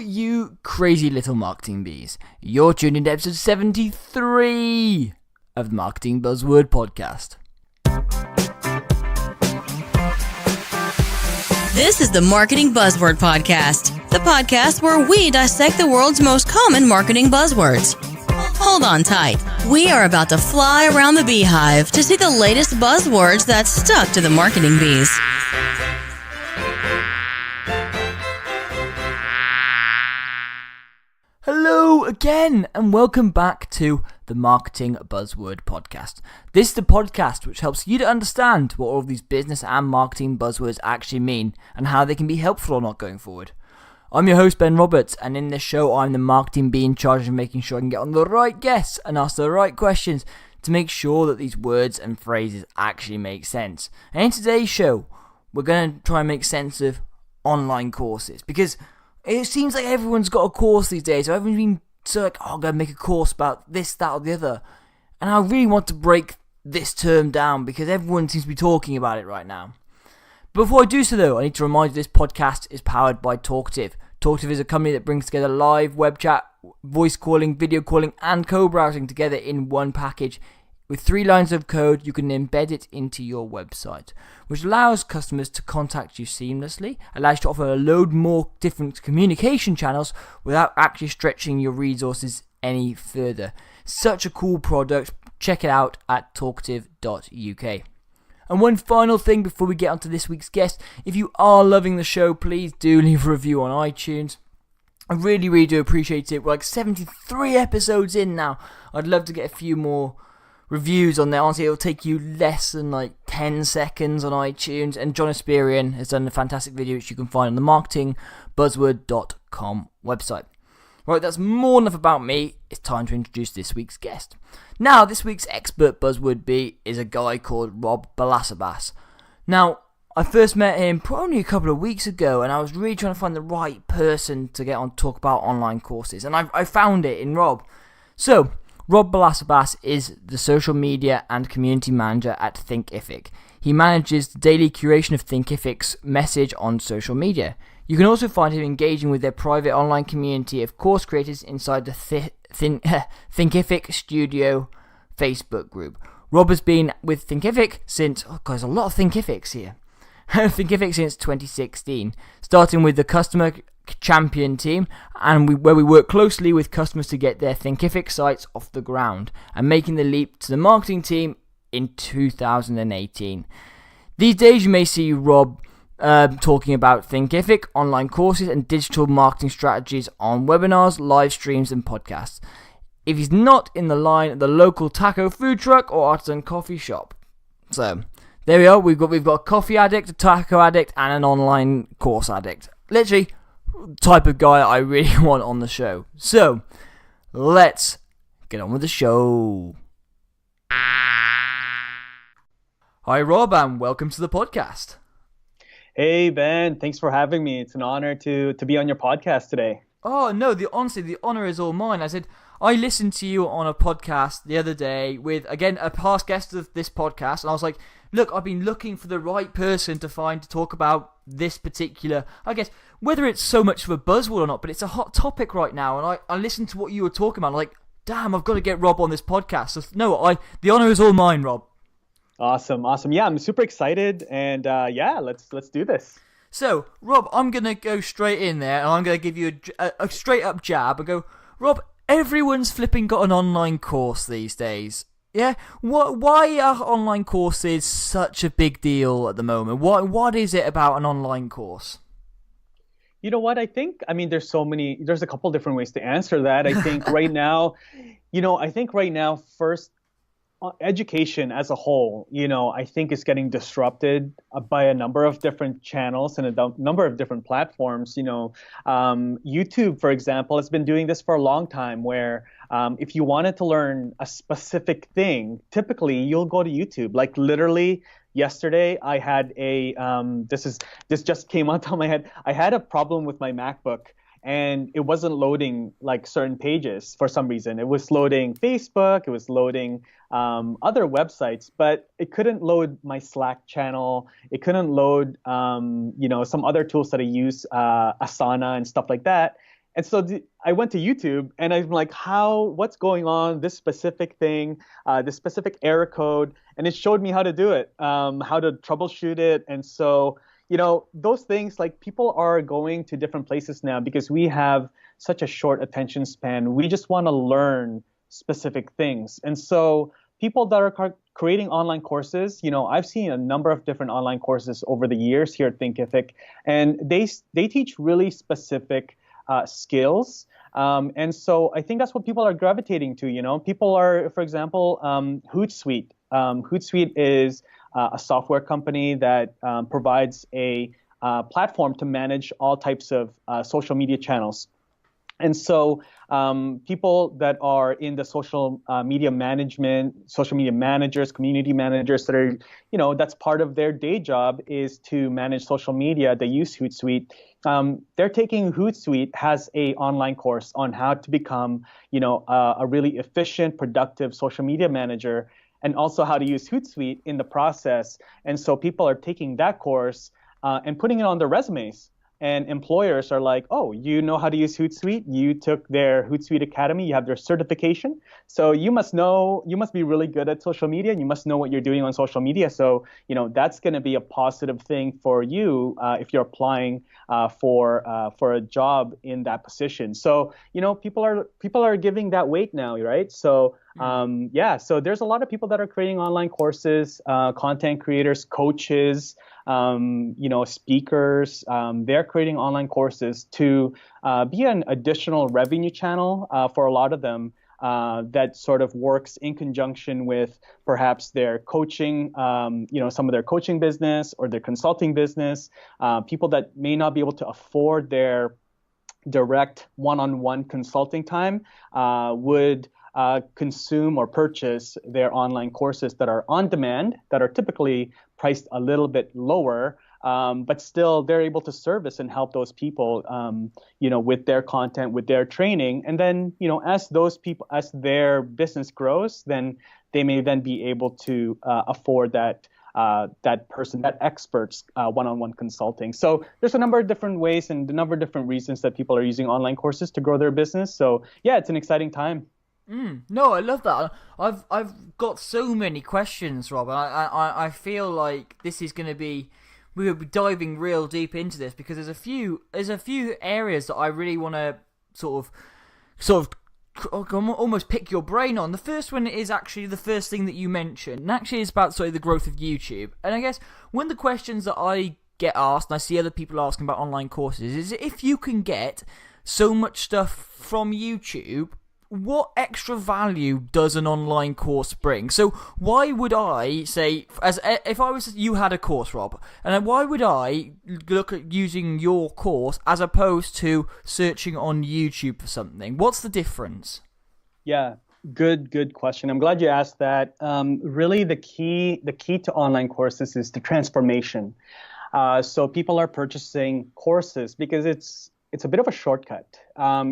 you crazy little marketing bees. You're tuned into episode 73 of the Marketing Buzzword Podcast. This is the Marketing Buzzword Podcast, the podcast where we dissect the world's most common marketing buzzwords. Hold on tight. We are about to fly around the beehive to see the latest buzzwords that stuck to the marketing bees. Hello again, and welcome back to the Marketing Buzzword Podcast. This is the podcast which helps you to understand what all of these business and marketing buzzwords actually mean and how they can be helpful or not going forward. I'm your host, Ben Roberts, and in this show, I'm the marketing bee in charge of making sure I can get on the right guests and ask the right questions to make sure that these words and phrases actually make sense. And in today's show, we're going to try and make sense of online courses, because it seems like everyone's got a course these days. So everyone's been so like, I'm going to make a course about this, that, or the other. And I really want to break this term down because everyone seems to be talking about it right now. Before I do so though, I need to remind you this podcast is powered by Talkative. Talkative is a company that brings together live web chat, voice calling, video calling, and co-browsing together in one package. With 3 lines of code, you can embed it into your website, which allows customers to contact you seamlessly, allows you to offer a load more different communication channels without actually stretching your resources any further. Such a cool product. Check it out at talkative.uk. And one final thing before we get on to this week's guest, if you are loving the show, please do leave a review on iTunes. I really do appreciate it. We're like 73 episodes in now. I'd love to get a few more reviews on there. Honestly, it'll take you less than like 10 seconds on iTunes, and John Esperian has done a fantastic video which you can find on the marketingbuzzword.com website. Right, that's more enough about me. It's time to introduce this week's guest. Now, this week's expert buzzword bee is a guy called Rob Balasabas. Now, I first met him probably a couple of weeks ago, and I was really trying to find the right person to get on to talk about online courses, and I found it in Rob. So, Rob Balasabas is the social media and community manager at Thinkific. He manages the daily curation of Thinkific's message on social media. You can also find him engaging with their private online community of course creators inside the Thinkific Studio Facebook group. Rob has been with Thinkific since, there's a lot of Thinkifics here. Thinkific since 2016, starting with the customer champion team, and where we work closely with customers to get their Thinkific sites off the ground, and making the leap to the marketing team in 2018. These days you may see Rob talking about Thinkific, online courses, and digital marketing strategies on webinars, live streams, and podcasts. If he's not in the line at the local taco food truck or artisan coffee shop. So there we are. We've got a coffee addict, a taco addict, and an online course addict. Literally type of guy I really want on the show. So, let's get on with the show. Hi Rob, and welcome to the podcast. Hey Ben, thanks for having me. It's an honor to be on your podcast today. Oh no, honestly, the honor is all mine. I listened to you on a podcast the other day with, again, a past guest of this podcast, and I was like, look, I've been looking for the right person to find to talk about this particular, I guess, whether it's so much of a buzzword or not, but it's a hot topic right now, and I listened to what you were talking about, and I'm like, damn, I've got to get Rob on this podcast. So no, the honor is all mine, Rob. Awesome. Yeah, I'm super excited, and let's do this. So, Rob, I'm going to go straight in there, and I'm going to give you a straight up jab and go, Rob, everyone's flipping got an online course these days. Yeah? Why are online courses such a big deal at the moment? What is it about an online course? You know what? there's a couple different ways to answer that. I think right now, first, education as a whole, I think is getting disrupted by a number of different channels and a number of different platforms. YouTube, for example, has been doing this for a long time, where if you wanted to learn a specific thing, typically you'll go to YouTube. Like literally yesterday, I had this just came on top of my head. I had a problem with my MacBook, and it wasn't loading like certain pages for some reason. It was loading Facebook, it was loading other websites, but it couldn't load my Slack channel. It couldn't load, some other tools that I use, Asana and stuff like that. And so I went to YouTube and I'm like, what's going on? This specific thing, this specific error code, and it showed me how to do it, how to troubleshoot it. And so, those things, like, people are going to different places now because we have such a short attention span. We just want to learn specific things. And so people that are creating online courses, I've seen a number of different online courses over the years here at Thinkific, and they teach really specific skills. And so I think that's what people are gravitating to. People are, for example, Hootsuite. Hootsuite is a software company that provides a platform to manage all types of social media channels. And so people that are in the social media management, social media managers, community managers that are, that's part of their day job is to manage social media. They use Hootsuite. They're taking Hootsuite has a online course on how to become, a really efficient, productive social media manager, and also how to use Hootsuite in the process. And so people are taking that course and putting it on their resumes. And employers are like, oh, you know how to use Hootsuite? You took their Hootsuite Academy. You have their certification. So you must be really good at social media. And you must know what you're doing on social media. So, that's going to be a positive thing for you if you're applying for a job in that position. So, people are giving that weight now, right? So, so there's a lot of people that are creating online courses, content creators, coaches, speakers. They're creating online courses to be an additional revenue channel for a lot of them that sort of works in conjunction with perhaps their coaching, some of their coaching business or their consulting business. People that may not be able to afford their direct one-on-one consulting time would consume or purchase their online courses that are on demand, that are typically priced a little bit lower, but still they're able to service and help those people, with their content, with their training. And then, as their business grows, then they may then be able to afford that expert's one-on-one consulting. So there's a number of different ways and a number of different reasons that people are using online courses to grow their business. So yeah, it's an exciting time. No, I love that. I've got so many questions, Rob. I feel like this is going to be, we'll be diving real deep into this because there's a few areas that I really want to sort of almost pick your brain on. The first one is actually the first thing that you mentioned, and actually it's about the growth of YouTube. And I guess one of the questions that I get asked, and I see other people asking about online courses, is if you can get so much stuff from YouTube, what extra value does an online course bring? So why would I say, if I was you had a course, Rob, and why would I look at using your course as opposed to searching on YouTube for something? What's the difference? Yeah, good question. I'm glad you asked that. Really, the key to online courses is the transformation. So people are purchasing courses because it's a bit of a shortcut.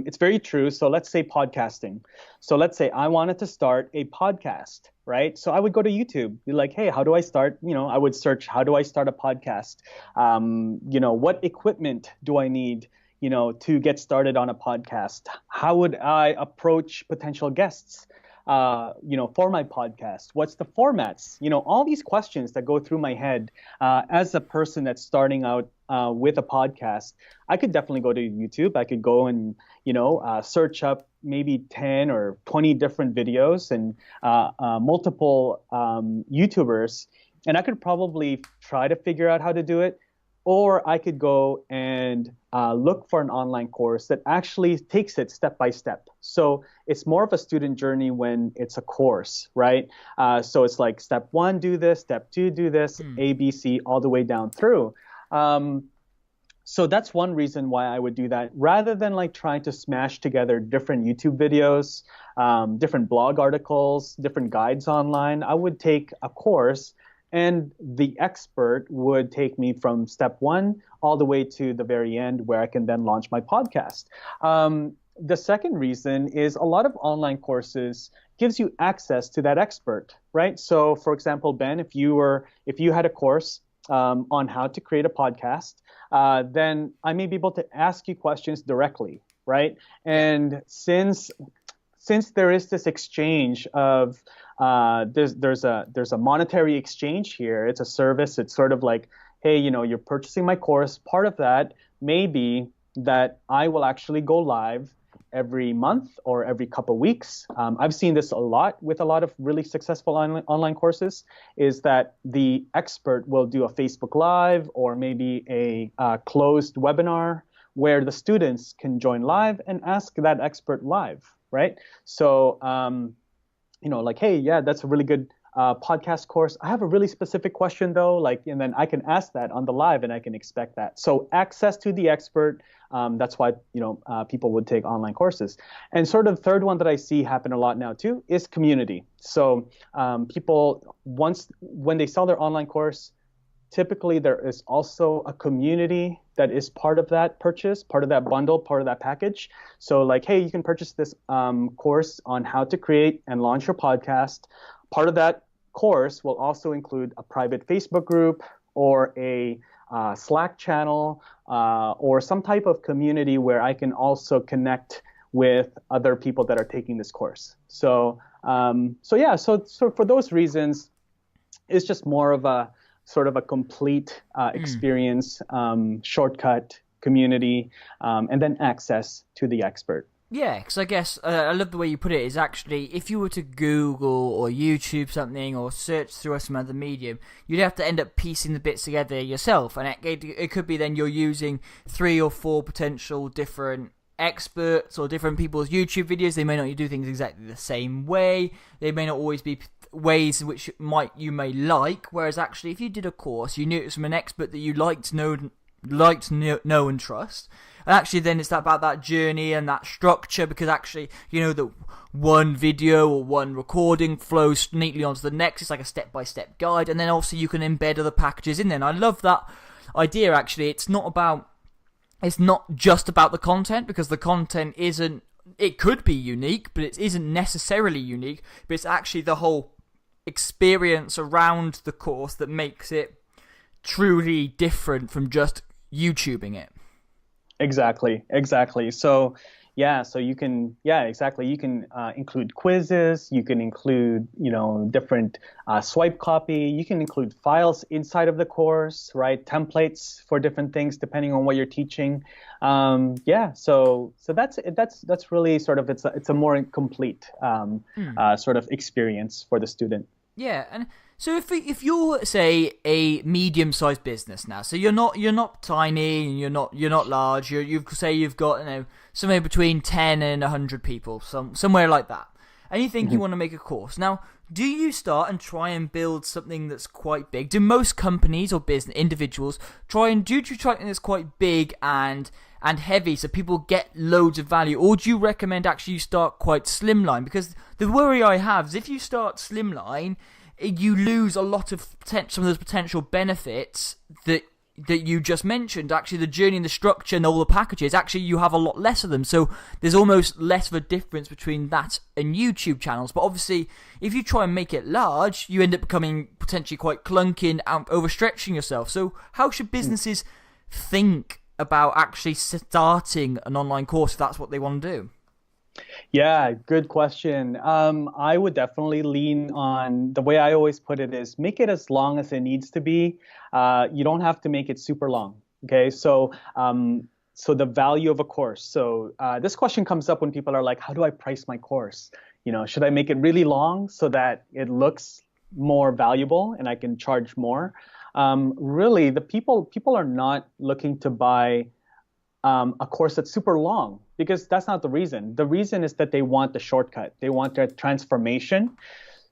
It's very true. So let's say podcasting. So let's say I wanted to start a podcast, right? So I would go to YouTube, be like, hey, how do I start? I would search, how do I start a podcast? What equipment do I need, to get started on a podcast? How would I approach potential guests? For my podcast? What's the formats? All these questions that go through my head as a person that's starting out with a podcast. I could definitely go to YouTube. I could go and, search up maybe 10 or 20 different videos and multiple YouTubers, and I could probably try to figure out how to do it. Or I could go and look for an online course that actually takes it step by step. So it's more of a student journey when it's a course, right? So it's like step 1, do this, step 2, do this, A, B, C, all the way down through. So that's one reason why I would do that. Rather than like trying to smash together different YouTube videos, different blog articles, different guides online, I would take a course and the expert would take me from step 1 all the way to the very end where I can then launch my podcast. The second reason is a lot of online courses gives you access to that expert, right? So for example, Ben, if you had a course on how to create a podcast, then I may be able to ask you questions directly, right? And since there is this exchange of there's a monetary exchange here. It's a service. It's sort of like, hey, you're purchasing my course. Part of that may be that I will actually go live every month or every couple weeks. I've seen this a lot with a lot of really successful online courses, is that the expert will do a Facebook Live or maybe a closed webinar where the students can join live and ask that expert live, right? So, like, hey, yeah, that's a really good podcast course. I have a really specific question though, and then I can ask that on the live and I can expect that. So access to the expert, that's why, people would take online courses. And sort of the third one that I see happen a lot now too is community. So people, when they sell their online course, typically there is also a community that is part of that purchase, part of that bundle, part of that package. So like, hey, you can purchase this course on how to create and launch your podcast. Part of that course will also include a private Facebook group or a Slack channel or some type of community where I can also connect with other people that are taking this course. So for those reasons, it's just more of a sort of a complete experience, shortcut, community, and then access to the expert. Yeah, because I guess I love the way you put it. Is actually, if you were to Google or YouTube something or search through some other medium, you'd have to end up piecing the bits together yourself, and it could be then you're using 3 or 4 potential different experts or different people's YouTube videos. They may not do things exactly the same way. They may not always be ways in which you may like. Whereas actually, if you did a course, you knew it was from an expert that you liked to know and trust. And actually then it's about that journey and that structure, because actually, that one video or one recording flows neatly onto the next. It's like a step-by-step guide. And then also you can embed other packages in there. And I love that idea, actually. It's not just about the content, because the content it could be unique, but it isn't necessarily unique. But it's actually the whole experience around the course that makes it truly different from just YouTubing it. Exactly. So you can, you can include quizzes, you can include, different swipe copy, you can include files inside of the course, right? Templates for different things depending on what you're teaching. So that's really sort of, it's a more complete sort of experience for the student. Yeah, and so if you're, say, a medium-sized business now, so you're not tiny and you're not large, you've got somewhere between 10 and 100 people, somewhere like that, and you think you want to make a course. Now, do you start and try and build something that's quite big? Do most companies or business individuals try something that's quite big and heavy so people get loads of value, or do you recommend actually you start quite slimline? Because the worry I have is if you start slimline, you lose a lot of some of those potential benefits that you just mentioned. Actually, the journey and the structure and all the packages, actually you have a lot less of them. So there's almost less of a difference between that and YouTube channels. But obviously, if you try and make it large, you end up becoming potentially quite clunky and overstretching yourself. So how should businesses think about actually starting an online course if that's what they want to do? Yeah, good question. I would definitely lean on, the way I always put it is, make it as long as it needs to be. You don't have to make it super long. Okay, so the value of a course. So this question comes up when people are like, how do I price my course? Should I make it really long so that it looks more valuable and I can charge more? Really, the people are not looking to buy a course that's super long, because that's not the reason. The reason is that they want the shortcut. They want that transformation.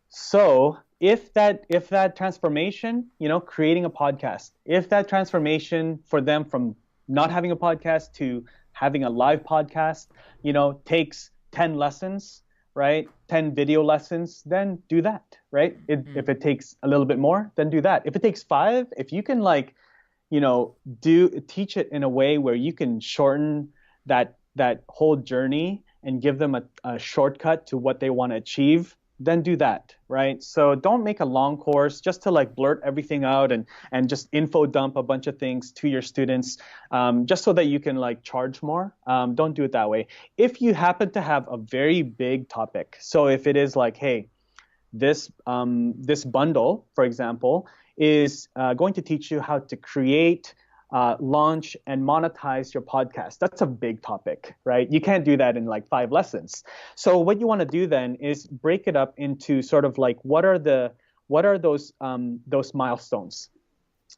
So if that transformation, creating a podcast, if that transformation for them from not having a podcast to having a live podcast, takes 10 lessons, right? 10 video lessons, then do that, right? If it takes a little bit more, then do that. If it takes 5, if you can teach it in a way where you can shorten that whole journey and give them a shortcut to what they want to achieve, then do that, right? So don't make a long course just to like blurt everything out and just info dump a bunch of things to your students, just so that you can like charge more. Don't do it that way. If you happen to have a very big topic, so if it is like, hey, this bundle, for example, is going to teach you how to create, launch, and monetize your podcast. That's a big topic, right? You can't do that in like 5 lessons. So what you want to do then is break it up into sort of like what are those milestones,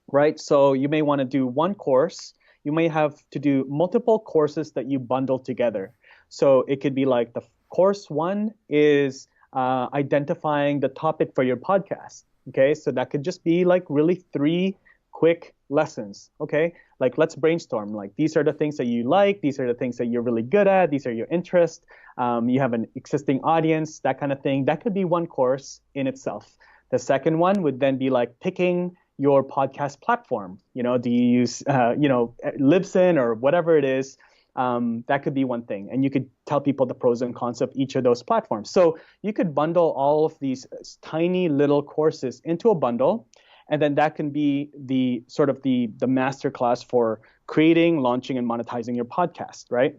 right? So you may want to do one course. You may have to do multiple courses that you bundle together. So it could be like the course 1 is identifying the topic for your podcast. Okay, so that could just be like really 3 quick lessons. Okay, like let's brainstorm. Like these are the things that you like. These are the things that you're really good at. These are your interests. You have an existing audience, that kind of thing. That could be one course in itself. The second one would then be like picking your podcast platform. Do you use Libsyn or whatever it is? That could be one thing. And you could tell people the pros and cons of each of those platforms. So you could bundle all of these tiny little courses into a bundle. And then that can be the sort of the master class for creating, launching, and monetizing your podcast, right?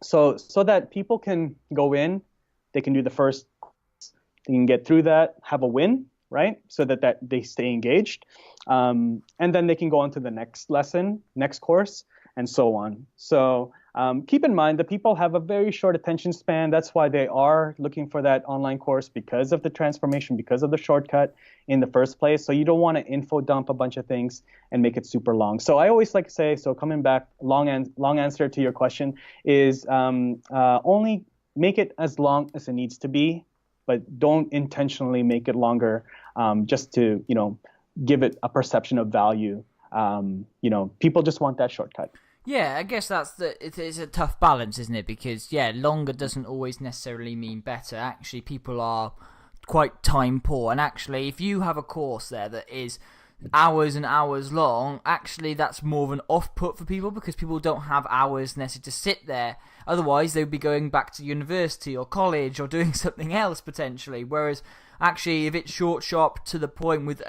So that people can go in, they can do the first, they can get through that, have a win, right? So that they stay engaged. And then they can go on to the next lesson, next course, and so on. So keep in mind that people have a very short attention span. That's why they are looking for that online course, because of the transformation, because of the shortcut in the first place. So you don't want to info dump a bunch of things and make it super long. So I always like to say, so coming back, long answer to your question is only make it as long as it needs to be, but don't intentionally make it longer just to, give it a perception of value. People just want that shortcut. Yeah, I guess it's a tough balance, isn't it? Because, longer doesn't always necessarily mean better. Actually, people are quite time poor. And actually, if you have a course there that is hours and hours long, actually that's more of an off-put for people, because people don't have hours necessarily to sit there. Otherwise, they would be going back to university or college or doing something else potentially. Whereas, actually, if it's short, sharp, to the point with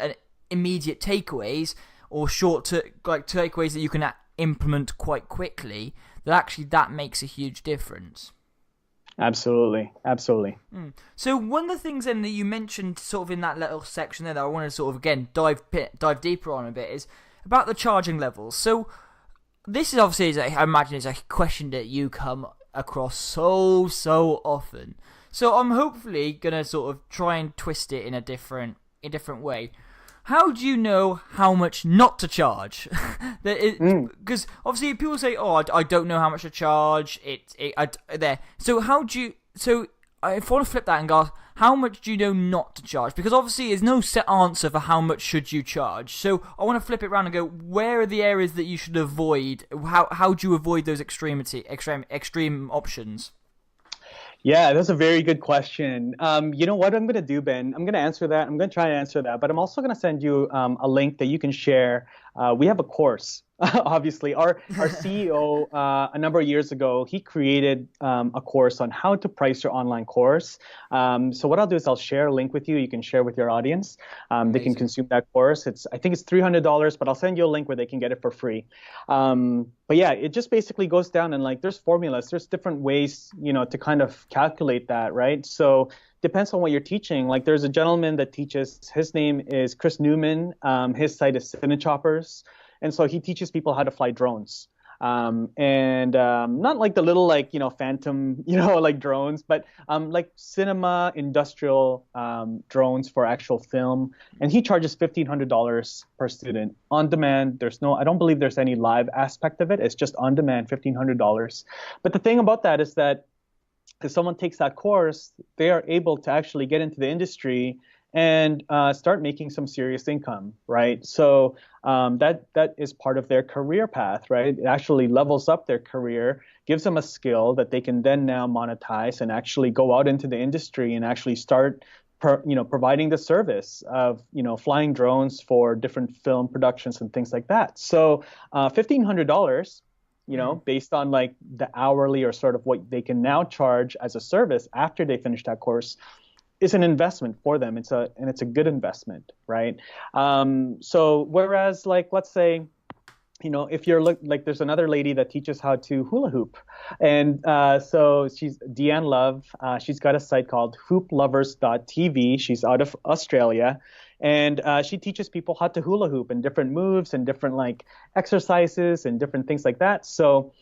immediate takeaways, or takeaways that you can implement quite quickly, that makes a huge difference. Absolutely. So one of the things then that you mentioned sort of in that little section there that I want to sort of again dive deeper on a bit is about the charging levels. So this is obviously, I imagine, is a question that you come across so often. So I'm hopefully gonna sort of try and twist it in a different way. How do you know how much not to charge? Because obviously people say, "Oh, I don't know how much to charge." So how do you? So if I want to flip that and go, how much do you know not to charge? Because obviously there's no set answer for how much should you charge. So I want to flip it around and go, where are the areas that you should avoid? How do you avoid those extreme options? Yeah, that's a very good question. You know what I'm going to do, Ben? I'm going to answer that. I'm going to try to answer that, but I'm also going to send you a link that you can share. We have a course. Obviously, our CEO a number of years ago, he created a course on how to price your online course. So what I'll do is I'll share a link with you. You can share with your audience. They can consume that course. I think it's $300, but I'll send you a link where they can get it for free. But yeah, it just basically goes down and like there's formulas, there's different ways, to kind of calculate that, right? So depends on what you're teaching. Like there's a gentleman that teaches, his name is Chris Newman. His site is Cinechoppers. And so he teaches people how to fly drones. And not like the little phantom, like drones, but like cinema industrial drones for actual film. And he charges $1,500 per student on demand. I don't believe there's any live aspect of it. It's just on demand, $1,500. But the thing about that is that if someone takes that course, they are able to actually get into the industry and start making some serious income, right? So that is part of their career path, right? It actually levels up their career, gives them a skill that they can then now monetize and actually go out into the industry and actually start providing the service of flying drones for different film productions and things like that. So $1,500, based on like the hourly or sort of what they can now charge as a service after they finish that course, is an investment for them. It's a good investment, right? So whereas like, let's say, if you're like, there's another lady that teaches how to hula hoop, and so she's Deanne Love. She's got a site called hooplovers.tv. She's out of Australia, and she teaches people how to hula hoop and different moves and different like exercises and different things like that. So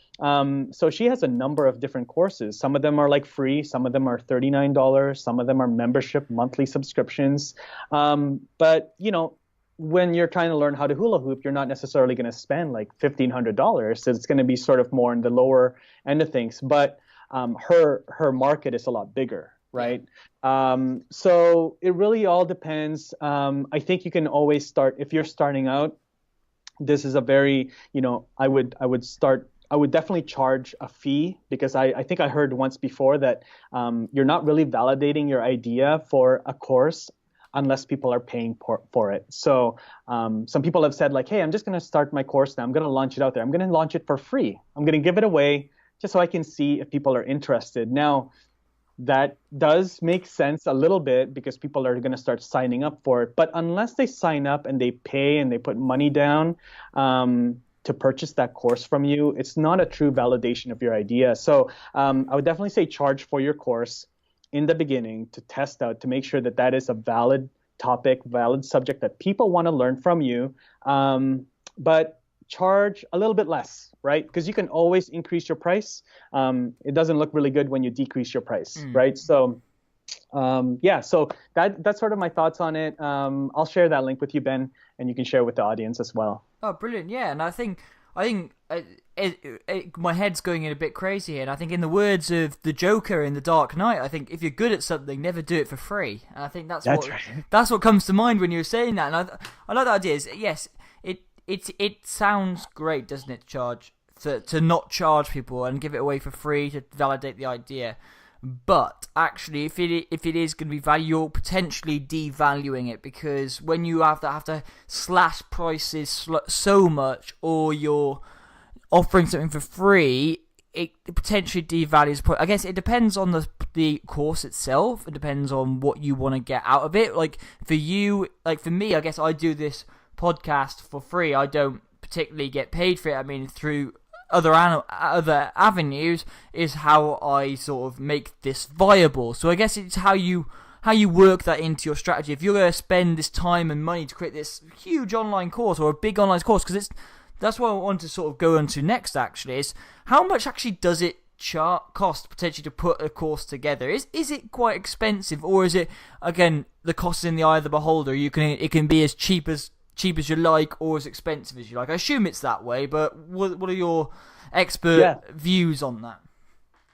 she has a number of different courses. Some of them are like free, some of them are $39, some of them are membership monthly subscriptions. But when you're trying to learn how to hula hoop, you're not necessarily going to spend like $1,500. So it's going to be sort of more in the lower end of things. But her market is a lot bigger, right? So it really all depends. I think you can always start, if you're starting out. This is a very, I would definitely charge a fee, because I think I heard once before that you're not really validating your idea for a course unless people are paying for it. So some people have said like, hey, I'm just going to start my course now. I'm going to launch it out there. I'm going to launch it for free. I'm going to give it away just so I can see if people are interested. Now, that does make sense a little bit, because people are going to start signing up for it. But unless they sign up and they pay and they put money down to purchase that course from you, it's not a true validation of your idea. So I would definitely say charge for your course in the beginning to test out, to make sure that that is a valid topic, valid subject that people want to learn from you. But charge a little bit less, right? Because you can always increase your price. It doesn't look really good when you decrease your price, right? So so that's sort of my thoughts on it. I'll share that link with you, Ben, and you can share with the audience as well. Oh, brilliant. Yeah, and I think my head's going in a bit crazy here, and I think in the words of the Joker in The Dark Knight, I think if you're good at something, never do it for free. And I think that's what comes to mind when you were saying that. And I like the idea. Yes, it sounds great, doesn't it? To not charge people and give it away for free to validate the idea. But actually, if it is going to be value, you're potentially devaluing it, because when you have to slash prices so much, or you're offering something for free, it potentially devalues. I guess it depends on the course itself. It depends on what you want to get out of it. Like for you, like for me, I guess I do this podcast for free. I don't particularly get paid for it. I mean, through other avenues is how I sort of make this viable. So I guess it's how you work that into your strategy. If you're going to spend this time and money to create this huge online course, or a big online course, because that's what I want to sort of go on to next, actually, is how much actually does it cost potentially to put a course together? Is it quite expensive, or is it, again, the cost is in the eye of the beholder? It can be as cheap as you like, or as expensive as you like. I assume it's that way, but what are your expert views on that?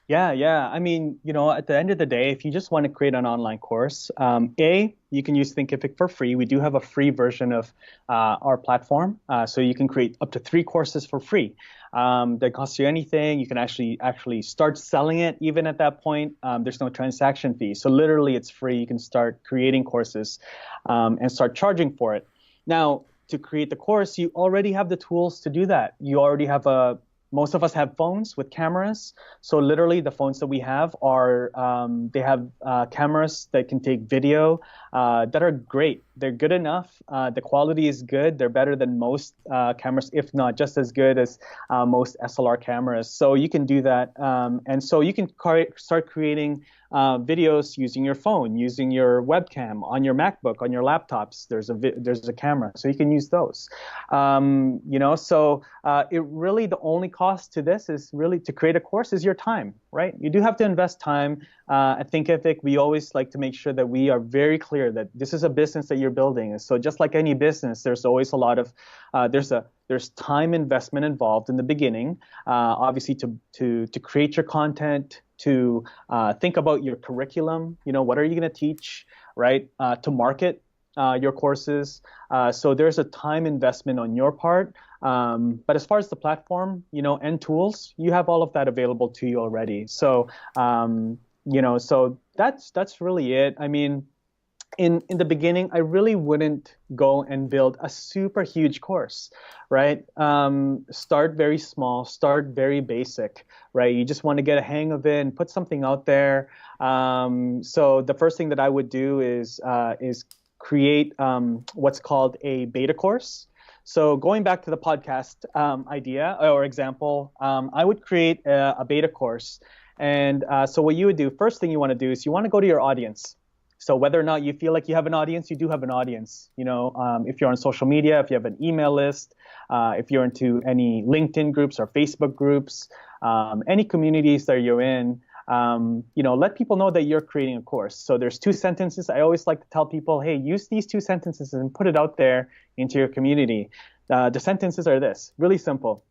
Yeah. I mean, at the end of the day, if you just want to create an online course, you can use Thinkific for free. We do have a free version of our platform, so you can create up to 3 courses for free. That costs you anything. You can actually start selling it even at that point. There's no transaction fee, so literally it's free. You can start creating courses and start charging for it. Now, to create the course, you already have the tools to do that. You already have most of us have phones with cameras. So literally the phones that we have they have cameras that can take video that are great. They're good enough. The quality is good. They're better than most cameras, if not just as good as most SLR cameras. So you can do that. And so you can start creating videos using your phone, using your webcam on your MacBook, on your laptops. There's a camera, so you can use those. So it really, the only cost to this is really to create a course is your time, right? You do have to invest time. At Thinkific, we always like to make sure that we are very clear that this is a business that you're building. So just like any business, there's always a lot of there's time investment involved in the beginning, obviously to create your content, to think about your curriculum, what are you going to teach, right? To market your courses. So there's a time investment on your part. But as far as the platform, and tools, you have all of that available to you already. So, so that's really it. I mean, in the beginning, I really wouldn't go and build a super huge course, right? Start very small, start very basic, right? You just want to get a hang of it and put something out there. So the first thing that I would do is create what's called a beta course. So going back to the podcast idea or example, I would create a beta course. And so what you would do, first thing you want to do is you want to go to your audience. So whether or not you feel like you have an audience, you do have an audience. You know, if you're on social media, if you have an email list, if you're into any LinkedIn groups or Facebook groups, any communities that you're in, you know, let people know that you're creating a course. So there's 2 sentences. I always like to tell people, hey, use these 2 sentences and put it out there into your community. The sentences are this, really simple.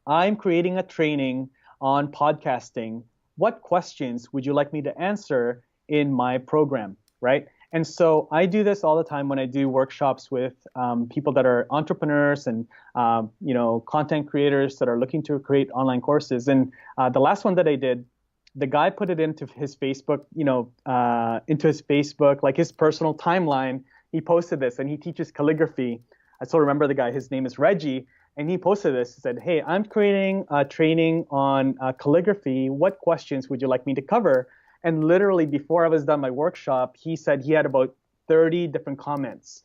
I'm creating a training on podcasting. What questions would you like me to answer in my program, right? And so I do this all the time when I do workshops with people that are entrepreneurs and you know, content creators that are looking to create online courses. And the last one that I did, the guy put it into his Facebook, you know, like his personal timeline. He posted this, and he teaches calligraphy. I still remember the guy. His name is Reggie. And he posted this. He said, hey, I'm creating a training on calligraphy. What questions would you like me to cover? And literally before I was done my workshop, he said he had about 30 different comments.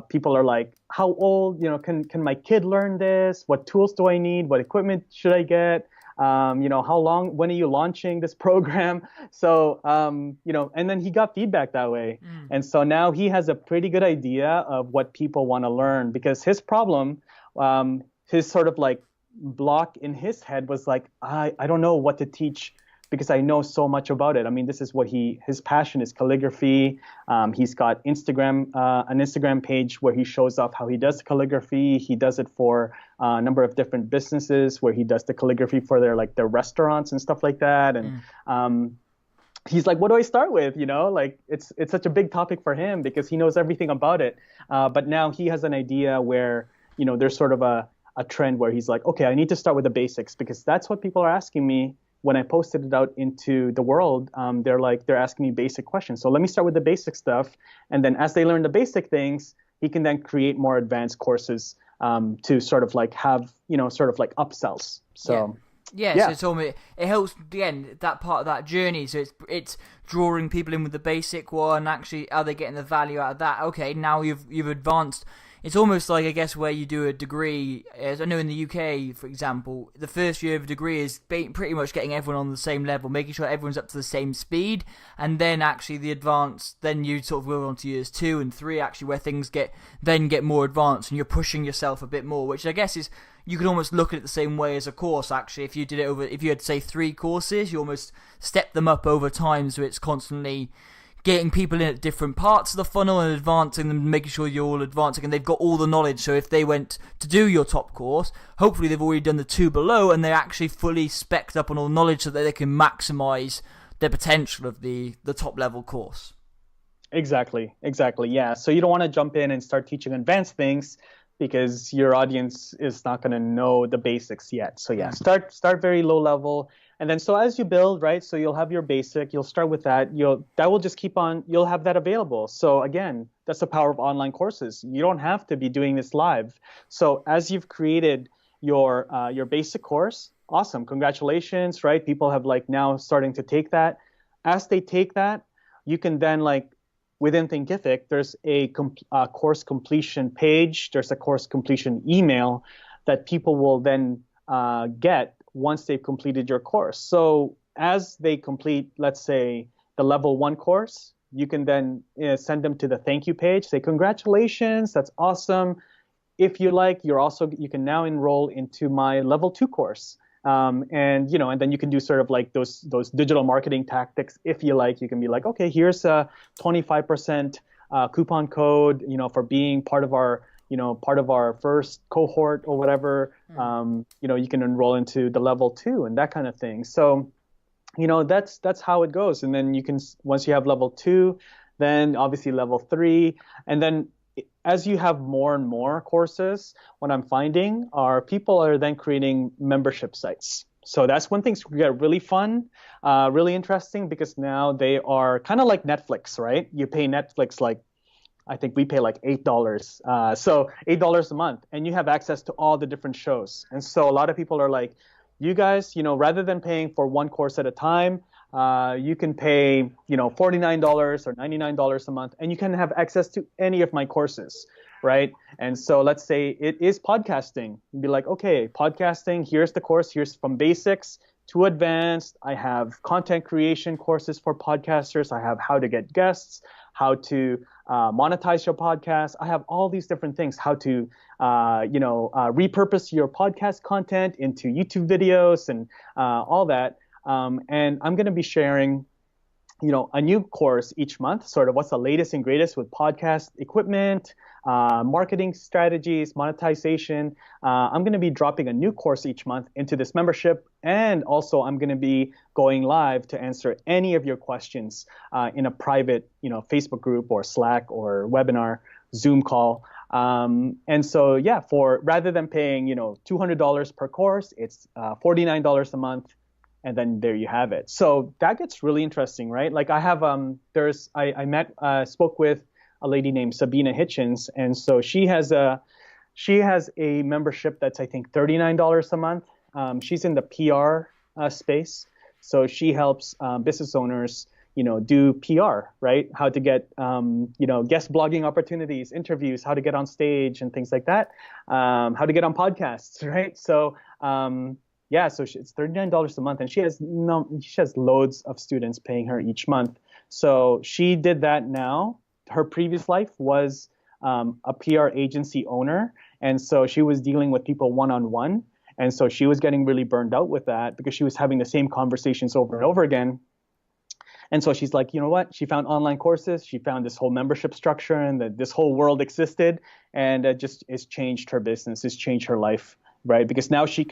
People are like, how old, you know, can my kid learn this? What tools do I need? What equipment should I get? You know, how long, when are you launching this program? So, you know, and then he got feedback that way. And so now he has a pretty good idea of what people want to learn, because his problem, his sort of like block in his head was like, I don't know what to teach, because I know so much about it. I mean, this is what his passion is, calligraphy. He's got an Instagram page where he shows off how he does calligraphy. He does it for a number of different businesses where he does the calligraphy for their restaurants and stuff like that. And he's like, what do I start with? You know, like it's such a big topic for him because he knows everything about it. But now he has an idea where, you know, there's sort of a trend where he's like, okay, I need to start with the basics, because that's what people are asking me. When I posted it out into the world, they're asking me basic questions. So let me start with the basic stuff. And then as they learn the basic things, he can then create more advanced courses to sort of like have, you know, sort of like upsells. So yeah. So it helps, again, that part of that journey. So it's drawing people in with the basic one. Actually, are they getting the value out of that? Okay, now you've advanced. It's almost like, I guess, where you do a degree. As I know in the UK, for example, the first year of a degree is pretty much getting everyone on the same level, making sure everyone's up to the same speed, and then actually the advanced, then you sort of go on to years 2 and 3, actually, where things get more advanced, and you're pushing yourself a bit more, which I guess is, you could almost look at it the same way as a course, actually. If you had, say, 3 courses, you almost step them up over time, so it's constantly getting people in at different parts of the funnel and advancing them, making sure you're all advancing and they've got all the knowledge. So if they went to do your top course, hopefully they've already done the 2 below and they're actually fully specced up on all the knowledge so that they can maximize the potential of the top level course. Exactly. Yeah. So you don't want to jump in and start teaching advanced things because your audience is not going to know the basics yet. So yeah, start very low level. And then so as you build, right, so you'll have your basic, you'll start with that, that will just keep on, you'll have that available. So again, that's the power of online courses. You don't have to be doing this live. So as you've created your basic course, awesome, congratulations, right? People have like now starting to take that. As they take that, you can then like within Thinkific, there's a course completion page, there's a course completion email that people will then get once they've completed your course. So as they complete, let's say, the level 1 course, you can then send them to the thank you page, say, congratulations, that's awesome. If you like, you can now enroll into my level 2 course. And then you can do sort of like those digital marketing tactics. If you like, you can be like, okay, here's a 25% coupon code, for being part of our first cohort or whatever. You can enroll into the level 2 and that kind of thing. So, that's how it goes. And then you can, once you have level 2, then obviously level 3, and then as you have more and more courses, what I'm finding are people are then creating membership sites. So that's when things get really fun, really interesting, because now they are kind of like Netflix, right? You pay Netflix like, I think we pay like $8. So $8 a month, and you have access to all the different shows. And so a lot of people are like, you guys, rather than paying for one course at a time, you can pay, $49 or $99 a month, and you can have access to any of my courses, right? And so let's say it is podcasting. You'd be like, okay, podcasting, here's the course. Here's from basics to advanced. I have content creation courses for podcasters. I have how to get guests, how to monetize your podcast. I have all these different things, how to, repurpose your podcast content into YouTube videos and all that. And I'm going to be sharing, a new course each month, sort of what's the latest and greatest with podcast equipment, marketing strategies, monetization. I'm going to be dropping a new course each month into this membership. And also I'm going to be going live to answer any of your questions in a private, Facebook group or Slack or webinar, Zoom call. And so, yeah, rather than paying, $200 per course, it's $49 a month. And then there you have it. So that gets really interesting, right? Like I have, spoke with a lady named Sabina Hitchens, and so she has a membership that's I think $39 a month. She's in the PR space, so she helps business owners, do PR, right? How to get, guest blogging opportunities, interviews, how to get on stage and things like that, how to get on podcasts, right? So. So it's $39 a month, and she has loads of students paying her each month. So she did that now. Her previous life was a PR agency owner, and so she was dealing with people one-on-one, and so she was getting really burned out with that because she was having the same conversations over and over again. And so she's like, you know what? She found online courses. She found this whole membership structure, and that this whole world existed, and it just has changed her business. It's changed her life. Right, because now she's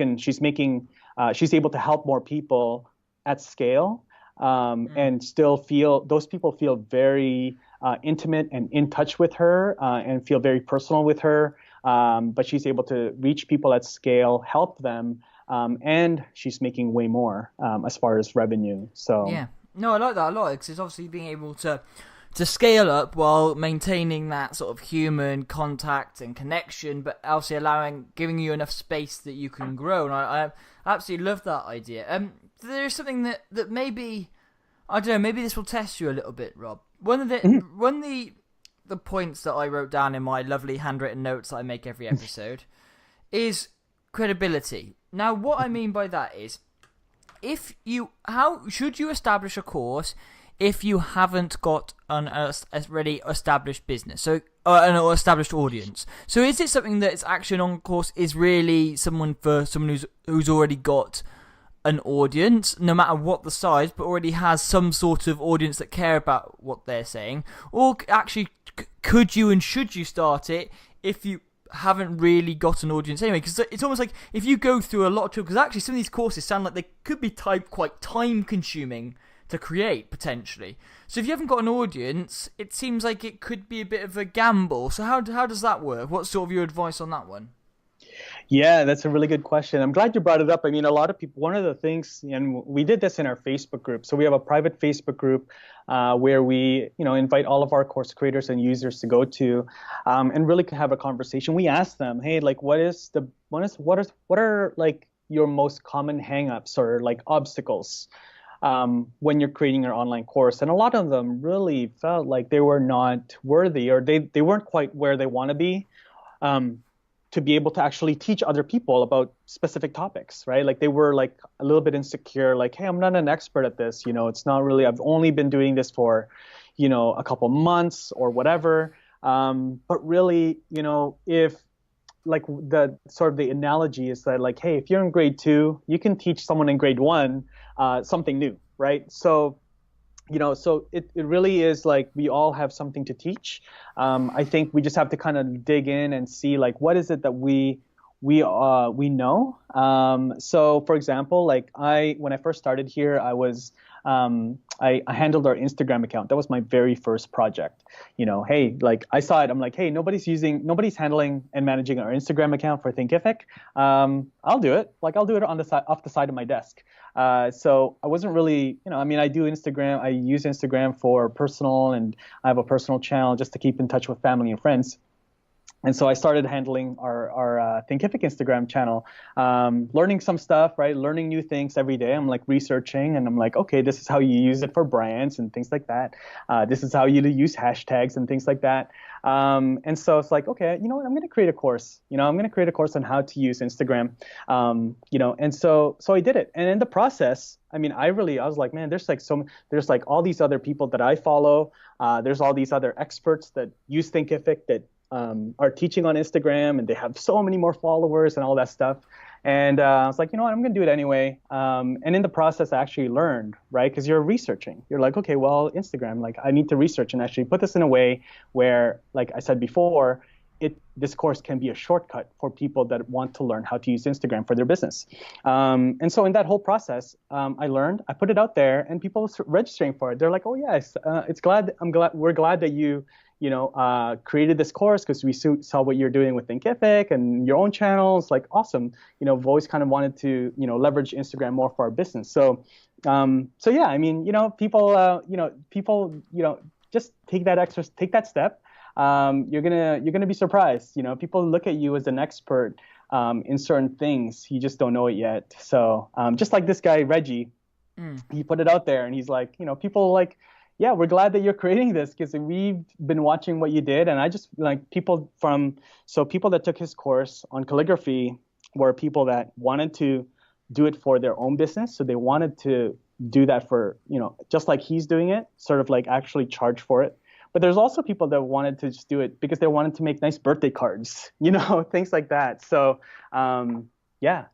able to help more people at scale, and still those people feel very intimate and in touch with her, and feel very personal with her. But she's able to reach people at scale, help them, and she's making way more as far as revenue. So yeah, no, I like that a lot because it's obviously being able to scale up while maintaining that sort of human contact and connection, but also giving you enough space that you can grow. And I absolutely love that idea. There's something that maybe, I don't know, maybe this will test you a little bit, Rob. One of the points that I wrote down in my lovely handwritten notes that I make every episode is credibility. Now, what I mean by that is, how should you establish a course if you haven't got an already established business, so an established audience? So is it something that its action on course is really someone who's already got an audience, no matter what the size, but already has some sort of audience that care about what they're saying? Or actually, could you and should you start it if you haven't really got an audience anyway? Because it's almost like if you go through a lot of trouble, because actually some of these courses sound like they could be quite time consuming to create, potentially. So if you haven't got an audience, it seems like it could be a bit of a gamble. So how does that work? What's sort of your advice on that one? Yeah, that's a really good question. I'm glad you brought it up. I mean, a lot of people, one of the things, and we did this in our Facebook group. So we have a private Facebook group where we, invite all of our course creators and users to go to, and really have a conversation. We ask them, hey, like, what are like your most common hangups or like obstacles when you're creating your online course? And a lot of them really felt like they were not worthy, or they weren't quite where they want to be to be able to actually teach other people about specific topics, right? Like they were like a little bit insecure, like, hey, I'm not an expert at this. It's not really, I've only been doing this for, a couple months or whatever. But really, if like the sort of the analogy is that like, hey, if you're in grade 2, you can teach someone in grade 1 something new, right? So, so it really is like we all have something to teach. I think we just have to kind of dig in and see like what is it that we know. So for example, like when I first started here, I was I handled our Instagram account. That was my very first project. Hey, like I saw it. I'm like, hey, nobody's handling and managing our Instagram account for Thinkific. I'll do it. Like I'll do it on the side, off the side of my desk. So I wasn't really, I do Instagram. I use Instagram for personal, and I have a personal channel just to keep in touch with family and friends. And so I started handling our Thinkific Instagram channel, learning some stuff, right? Learning new things every day. I'm like researching, and I'm like, okay, this is how you use it for brands and things like that. This is how you use hashtags and things like that. And so it's like, okay, you know what? I'm going to create a course. I'm going to create a course on how to use Instagram. And so I did it. And in the process, I was like, man, there's like all these other people that I follow. There's all these other experts that use Thinkific that are teaching on Instagram, and they have so many more followers and all that stuff. And I was like, you know what, I'm going to do it anyway. And in the process, I actually learned, right? Because you're researching. You're like, okay, well, Instagram, like I need to research and actually put this in a way where, like I said before, this course can be a shortcut for people that want to learn how to use Instagram for their business. And so in that whole process, I learned, I put it out there, and people were registering for it. They're like, oh yes, we're glad that you created this course because we saw what you're doing with Thinkific and your own channels. Like, awesome. We've always kind of wanted to, leverage Instagram more for our business. So yeah, people, just take that step. You're gonna be surprised. People look at you as an expert in certain things. You just don't know it yet. So just like this guy Reggie, he put it out there, and he's like, people like, yeah, we're glad that you're creating this because we've been watching what you did. And I just like people that took his course on calligraphy were people that wanted to do it for their own business. So they wanted to do that for, just like he's doing it, sort of like actually charge for it. But there's also people that wanted to just do it because they wanted to make nice birthday cards, things like that. So yeah.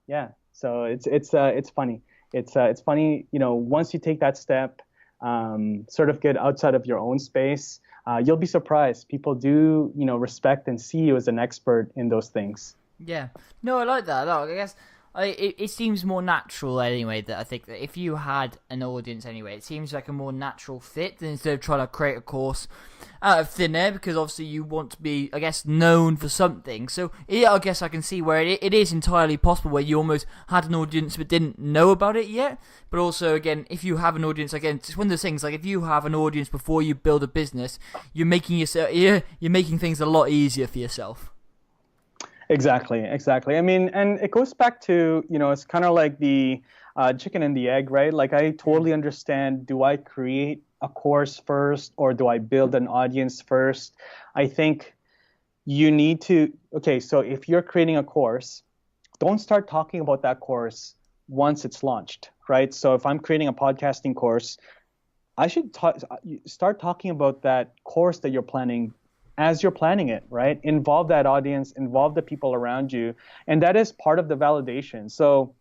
So it's funny. It's funny, once you take that step, sort of get outside of your own space, you'll be surprised. People do, respect and see you as an expert in those things. Yeah. No, I like that. I guess it seems more natural anyway, that I think that if you had an audience anyway, it seems like a more natural fit than instead of trying to create a course out of thin air, because obviously you want to be, I guess, known for something. So yeah, I guess I can see where it is entirely possible where you almost had an audience but didn't know about it yet. But also, again, if you have an audience, again, it's one of those things, like if you have an audience before you build a business, you're making things a lot easier for yourself. Exactly. And it goes back to, it's kind of like the chicken and the egg, right? Like I totally understand, do I create a course first or do I build an audience first? I think you need to, so if you're creating a course, don't start talking about that course once it's launched, right? So if I'm creating a podcasting course, I should start talking about that course that you're planning as you're planning it, right? Involve that audience, involve the people around you. And that is part of the validation. So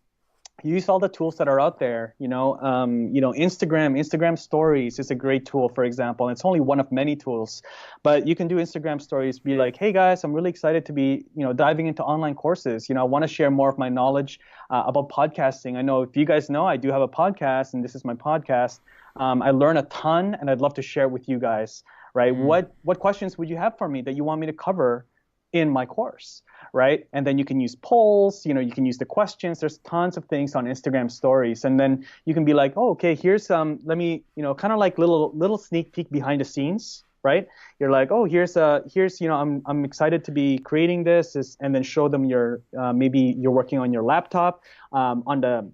use all the tools that are out there, Instagram stories is a great tool, for example. And it's only one of many tools, but you can do Instagram stories, be like, hey guys, I'm really excited to be, diving into online courses. I want to share more of my knowledge about podcasting. I know if you guys know, I do have a podcast, and this is my podcast. I learn a ton, and I'd love to share it with you guys. Right? What questions would you have for me that you want me to cover in my course, right? And then you can use polls, you can use the questions. There's tons of things on Instagram stories. And then you can be like, oh, okay, here's let me, kind of like little sneak peek behind the scenes, right? You're like, oh, here's I'm excited to be creating this, and then show them your maybe you're working on your laptop on the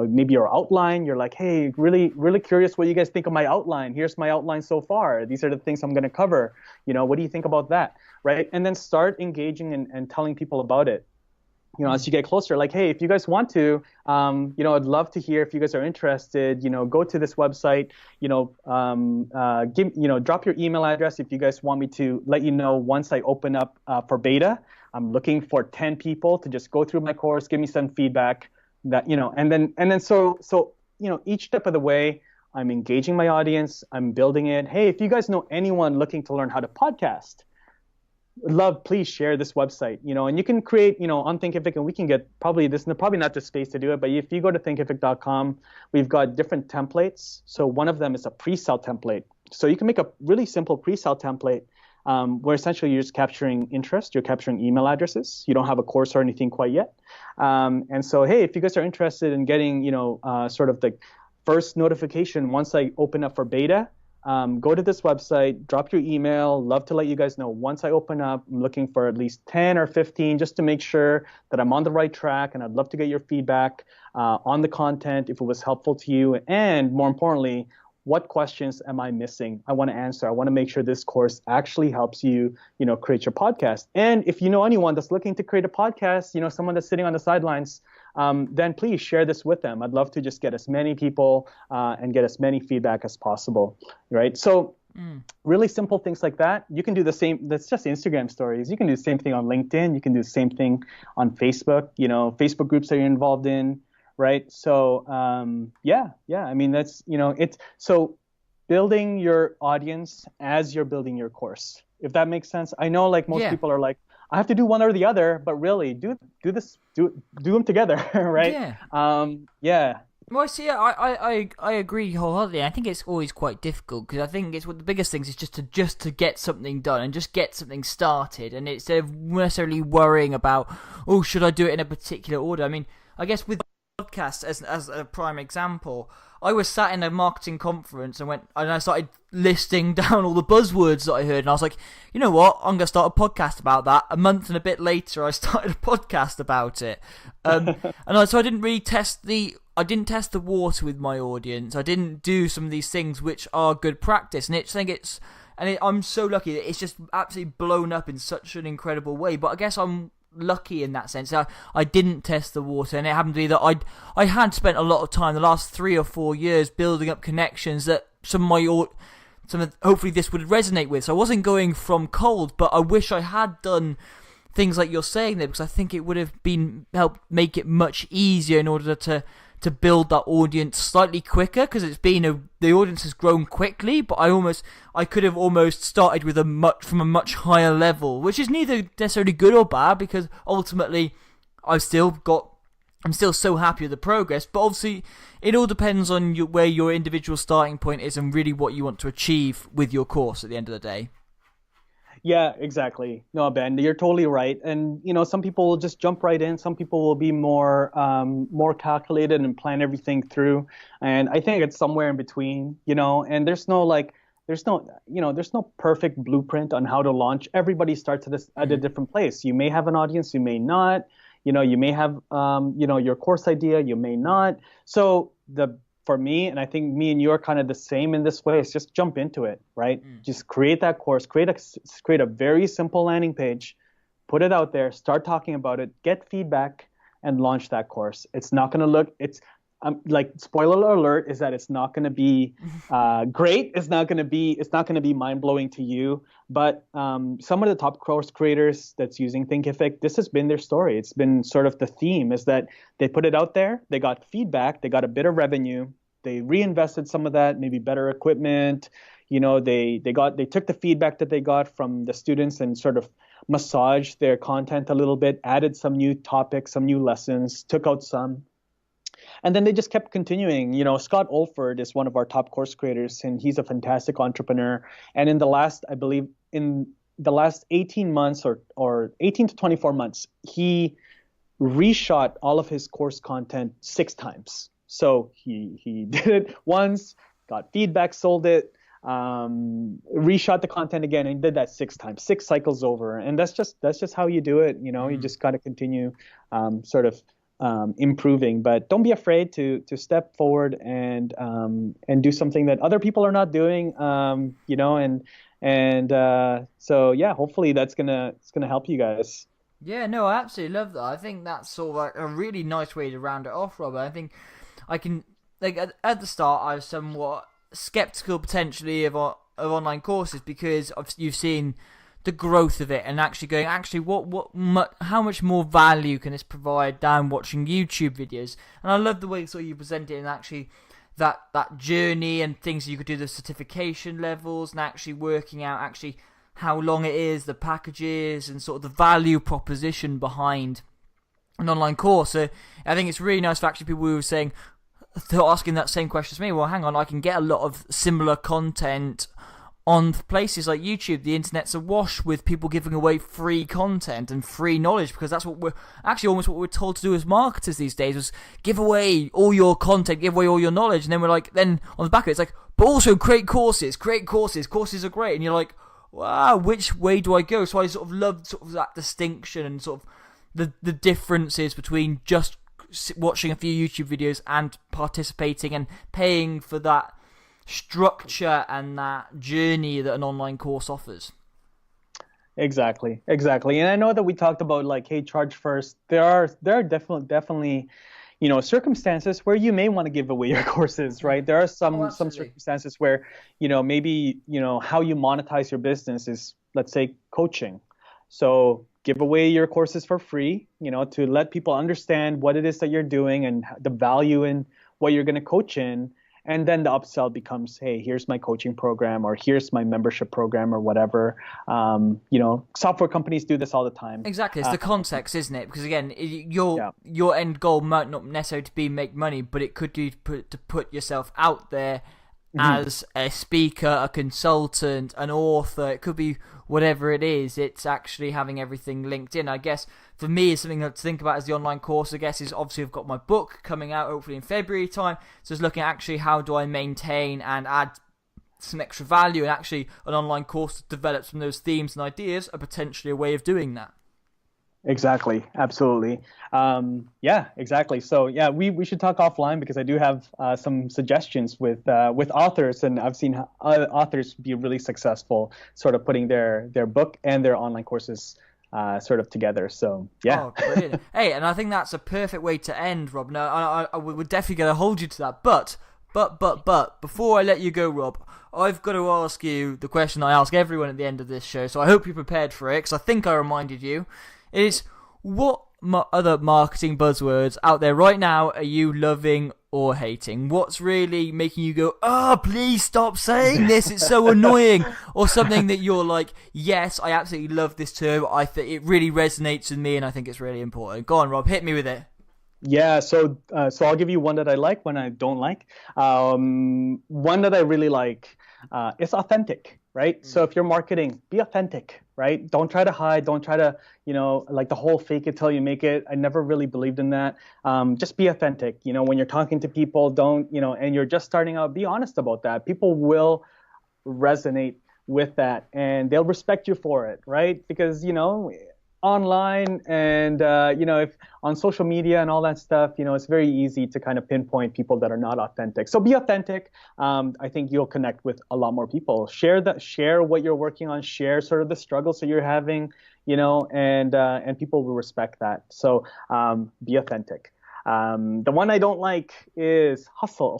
maybe your outline. You're like, hey, really curious what you guys think of my outline. Here's my outline so far. These are the things I'm going to cover. What do you think about that, right? And then start engaging and telling people about it. As you get closer, like, hey, if you guys want to, I'd love to hear if you guys are interested, go to this website, drop your email address if you guys want me to let you know once I open up for beta. I'm looking for 10 people to just go through my course, give me some feedback that, and then so each step of the way, I'm engaging my audience, I'm building it. Hey, if you guys know anyone looking to learn how to podcast, please share this website, and you can create, on Thinkific, and we can get probably not the space to do it, but if you go to thinkific.com, we've got different templates. So one of them is a pre-sale template. So you can make a really simple pre-sale template where essentially you're just capturing interest, you're capturing email addresses. You don't have a course or anything quite yet. And so, hey, if you guys are interested in getting, sort of the first notification once I open up for beta, go to this website, drop your email. Love to let you guys know once I open up. I'm looking for at least 10 or 15 just to make sure that I'm on the right track. And I'd love to get your feedback on the content if it was helpful to you. And more importantly, what questions am I missing? I want to answer. I want to make sure this course actually helps you, create your podcast. And if you know anyone that's looking to create a podcast, someone that's sitting on the sidelines, then please share this with them. I'd love to just get as many people and get as many feedback as possible, right? So really simple things like that. You can do the same. That's just Instagram stories. You can do the same thing on LinkedIn. You can do the same thing on Facebook, Facebook groups that you're involved in. Right. So, yeah. I mean, that's, it's so building your audience as you're building your course, if that makes sense. I know like most people are like, I have to do one or the other, but really do them together. Right. Yeah. Well, see, I agree wholeheartedly. I think it's always quite difficult because I think it's one of the biggest things is just to get something done and just get something started, and instead of necessarily worrying about, oh, should I do it in a particular order? I mean, I guess with podcast as a prime example, I was sat in a marketing conference and I started listing down all the buzzwords that I heard, and I was like, you know what, I'm gonna start a podcast about that. A month and a bit later, I started a podcast about it, so I didn't really test the water with my audience. I didn't do some of these things which are good practice, and I'm so lucky that it's just absolutely blown up in such an incredible way. But I guess I'm lucky in that sense. I didn't test the water, and it happened to be that I had spent a lot of time the last 3 or 4 years building up connections that hopefully this would resonate with. So I wasn't going from cold, but I wish I had done things like you're saying there, because I think it would have helped make it much easier in order to build that audience slightly quicker, because the audience has grown quickly, but I could have almost started with from a much higher level, which is neither necessarily good or bad, because ultimately I'm still so happy with the progress. But obviously it all depends on where your individual starting point is and really what you want to achieve with your course at the end of the day. Yeah, exactly. No, Ben, you're totally right. And, some people will just jump right in. Some people will be more calculated and plan everything through. And I think it's somewhere in between, and there's no perfect blueprint on how to launch. Everybody starts at a different place. You may have an audience, you may not, you may have, your course idea, you may not. So for me, and I think me and you are kind of the same in this way, is just jump into it, right? Just create that course, create a very simple landing page, put it out there, start talking about it, get feedback, and launch that course. It's not going to look, like, spoiler alert is that it's not going to be great. It's not going to be mind blowing to you. But some of the top course creators that's using Thinkific, this has been their story. It's been sort of the theme, is that they put it out there, they got feedback, they got a bit of revenue, they reinvested some of that, maybe better equipment. They took the feedback that they got from the students and sort of massaged their content a little bit, added some new topics, some new lessons, took out some. And then they just kept continuing. Scott Olford is one of our top course creators, and he's a fantastic entrepreneur. And in the last 18 months or 18 to 24 months, he reshot all of his course content 6 times. So he did it once, got feedback, sold it, reshot the content again, and did that 6 times, 6 cycles over. And that's just how you do it. You just got to continue improving, but don't be afraid to step forward and do something that other people are not doing, so yeah, hopefully it's gonna help you guys. Yeah, no, I absolutely love that. I think that's sort of like a really nice way to round it off, Robert. I think I can, like, at the start I was somewhat skeptical potentially of online courses, because you've seen the growth of it, and actually going, how much more value can this provide than watching YouTube videos? And I love the way you present it, and actually that journey and things you could do, the certification levels, and actually working out actually how long it is, the packages, and sort of the value proposition behind an online course. So I think it's really nice for actually people who were saying, they're asking that same question as me. Well, hang on, I can get a lot of similar content on places like YouTube. The internet's awash with people giving away free content and free knowledge, because that's what we're actually almost what we're told to do as marketers these days, was give away all your content, give away all your knowledge. And then we're like, then on the back of it, it's like, but also create courses, courses are great. And you're like, wow, which way do I go? So I sort of love sort of that distinction and sort of the differences between just watching a few YouTube videos and participating and paying for that structure and that journey that an online course offers. Exactly. And I know that we talked about like, hey, charge first. There are definitely circumstances where you may want to give away your courses, right? There are some circumstances where, maybe, how you monetize your business is, let's say, coaching. So give away your courses for free, to let people understand what it is that you're doing and the value in what you're going to coach in. And then the upsell becomes, hey, here's my coaching program, or here's my membership program, or whatever. Software companies do this all the time. Exactly. It's the context, isn't it? Because again, your end goal might not necessarily be make money, but it could be to put yourself out there as a speaker, a consultant, an author. It could be whatever it is. It's actually having everything linked in. I guess for me, is something to think about as the online course, I guess, is obviously I've got my book coming out hopefully in February time. So it's looking at actually how do I maintain and add some extra value, and actually an online course that develops from those themes and ideas are potentially a way of doing that. Exactly. Absolutely. Exactly. So we should talk offline, because I do have some suggestions with authors, and I've seen authors be really successful sort of putting their book and their online courses sort of together. So Oh, brilliant. Hey, and I think that's a perfect way to end, Rob. Now, I would definitely going to hold you to that, but before I let you go, Rob, I've got to ask you the question I ask everyone at the end of this show, so I hope you're prepared for it, because I think I reminded you, is what other marketing buzzwords out there right now are you loving or hating? What's really making you go, please stop saying this, it's so annoying? Or something that you're like, yes, I absolutely love this term, I think it really resonates with me and I think it's really important. Go on, Rob, hit me with it. Yeah, so I'll give you one that I like, one I don't like. One that I really like is authentic, right? So if you're marketing, be authentic, right? Don't try to hide. Don't try to, like the whole fake it till you make it. I never really believed in that. Just be authentic. When you're talking to people, don't, and you're just starting out, be honest about that. People will resonate with that and they'll respect you for it, right? Because, online and if on social media and all that stuff, it's very easy to kind of pinpoint people that are not authentic. So be authentic. I think you'll connect with a lot more people. Share what you're working on, share sort of the struggles that you're having, and people will respect that. So be authentic. The one I don't like is hustle.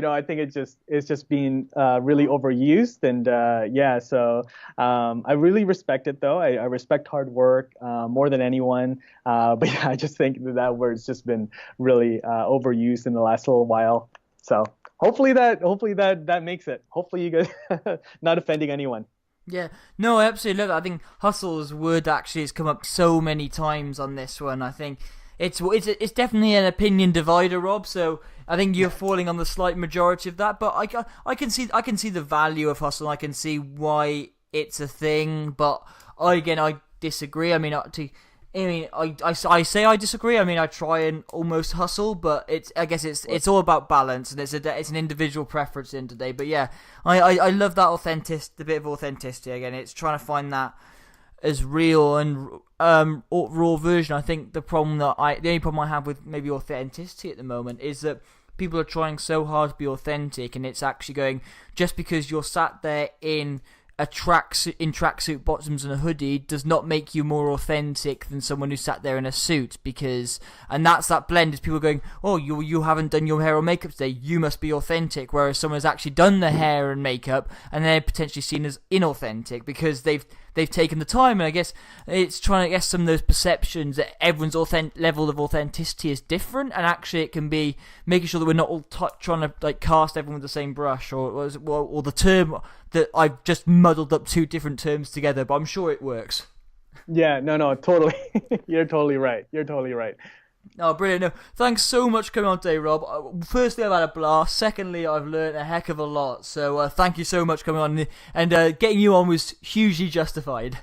I think it's just being really overused, and so I really respect it though. I respect hard work more than anyone, but yeah, I just think that word's just been really overused in the last little while. So hopefully that makes it. Hopefully you guys not offending anyone. Yeah, no, I absolutely love it. I think hustle as a word actually has come up so many times on this one. I think it's definitely an opinion divider, Rob. So I think you're falling on the slight majority of that. But I can see the value of hustle. I can see why it's a thing. But I disagree. I say I disagree. I try and almost hustle, but I guess it's all about balance, and it's an individual preference at the end of the day. But yeah, I love that the bit of authenticity again. It's trying to find that as real and raw version. I think the only problem I have with maybe authenticity at the moment is that people are trying so hard to be authentic, and it's actually going, just because you're sat there in a tracksuit bottoms and a hoodie does not make you more authentic than someone who sat there in a suit, and that's that blend is people going, oh, you haven't done your hair or makeup today, you must be authentic, whereas someone has actually done the hair and makeup and they're potentially seen as inauthentic because they've taken the time. And I guess it's trying to get some of those perceptions that everyone's level of authenticity is different, and actually it can be making sure that we're not all trying to like cast everyone with the same brush, or the term that I've just muddled up two different terms together, but I'm sure it works. Yeah, no, totally. You're totally right. Oh, brilliant. No, thanks so much for coming on today, Rob. Firstly, I've had a blast. Secondly, I've learned a heck of a lot. So thank you so much for coming on. And getting you on was hugely justified.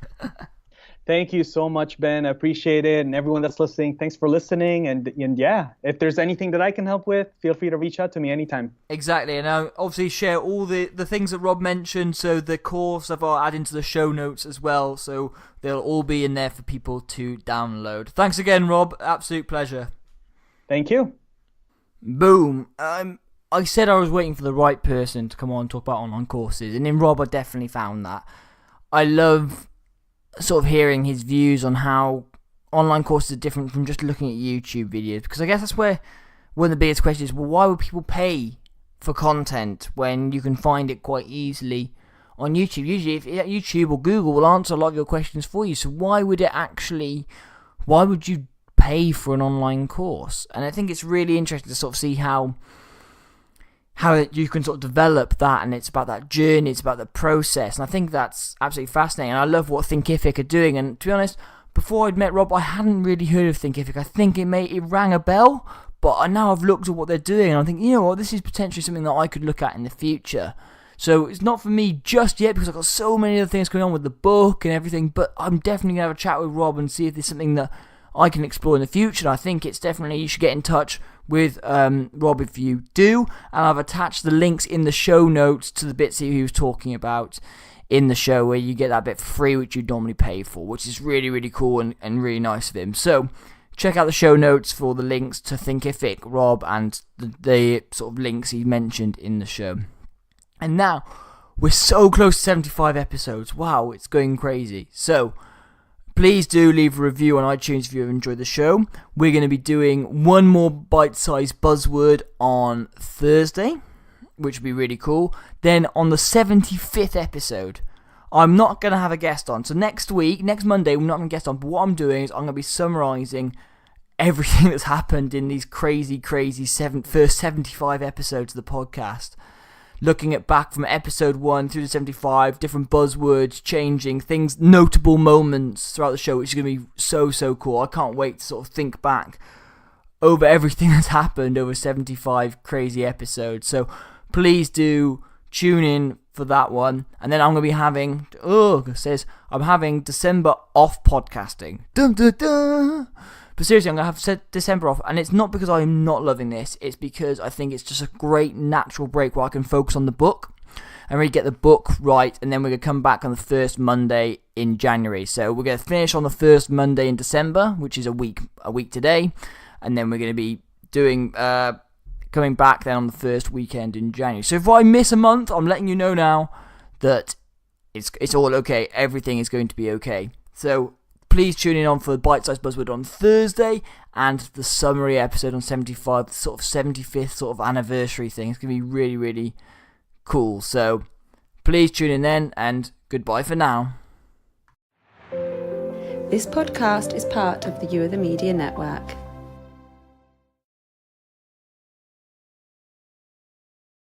Thank you so much, Ben. I appreciate it. And everyone that's listening, thanks for listening. And yeah, if there's anything that I can help with, feel free to reach out to me anytime. Exactly. And I'll obviously share all the things that Rob mentioned. So the course I'll add into the show notes as well. So they'll all be in there for people to download. Thanks again, Rob. Absolute pleasure. Thank you. Boom. I said I was waiting for the right person to come on and talk about online courses. And in Rob, I definitely found that. I love sort of hearing his views on how online courses are different from just looking at YouTube videos, because I guess that's where one of the biggest questions is, well, why would people pay for content when you can find it quite easily on YouTube? Usually if YouTube or Google will answer a lot of your questions for you, so why would you pay for an online course? And I think it's really interesting to sort of see how you can sort of develop that, and it's about that journey, it's about the process, and I think that's absolutely fascinating. And I love what Thinkific are doing, and to be honest, before I'd met Rob, I hadn't really heard of Thinkific. I think it rang a bell, but now I've looked at what they're doing, and I think, you know what, this is potentially something that I could look at in the future. So it's not for me just yet, because I've got so many other things going on with the book and everything, but I'm definitely going to have a chat with Rob and see if there's something that I can explore in the future. I think it's definitely, you should get in touch with Rob if you do, and I've attached the links in the show notes to the bits that he was talking about in the show, where you get that bit for free, which you'd normally pay for, which is really, really cool and really nice of him. So check out the show notes for the links to Thinkific, Rob, and the sort of links he mentioned in the show. And now, we're so close to 75 episodes. Wow, it's going crazy. So please do leave a review on iTunes if you've enjoyed the show. We're going to be doing one more bite-sized buzzword on Thursday, which would be really cool. Then on the 75th episode, I'm not going to have a guest on. So next Monday, we're not going to guest on. But what I'm doing is I'm going to be summarising everything that's happened in these crazy first 75 episodes of the podcast. Looking at back from episode 1 through to 75, different buzzwords, changing things, notable moments throughout the show, which is going to be so cool. I can't wait to sort of think back over everything that's happened over 75 crazy episodes. So please do tune in for that one. And then I'm going to be having, I'm having December off podcasting. Dun, dun, dun. But seriously, I'm going to have December off, and it's not because I'm not loving this, it's because I think it's just a great natural break where I can focus on the book and really get the book right, and then we're going to come back on the first Monday in January. So we're going to finish on the first Monday in December, which is a week today, and then we're going to be doing coming back then on the first weekend in January. So if I miss a month, I'm letting you know now that it's all okay. Everything is going to be okay. So please tune in on for the Bite-Sized Buzzword on Thursday and the summary episode on 75, the sort of 75th sort of anniversary thing. It's going to be really, really cool. So please tune in then, and goodbye for now. This podcast is part of the You Are the Media Network.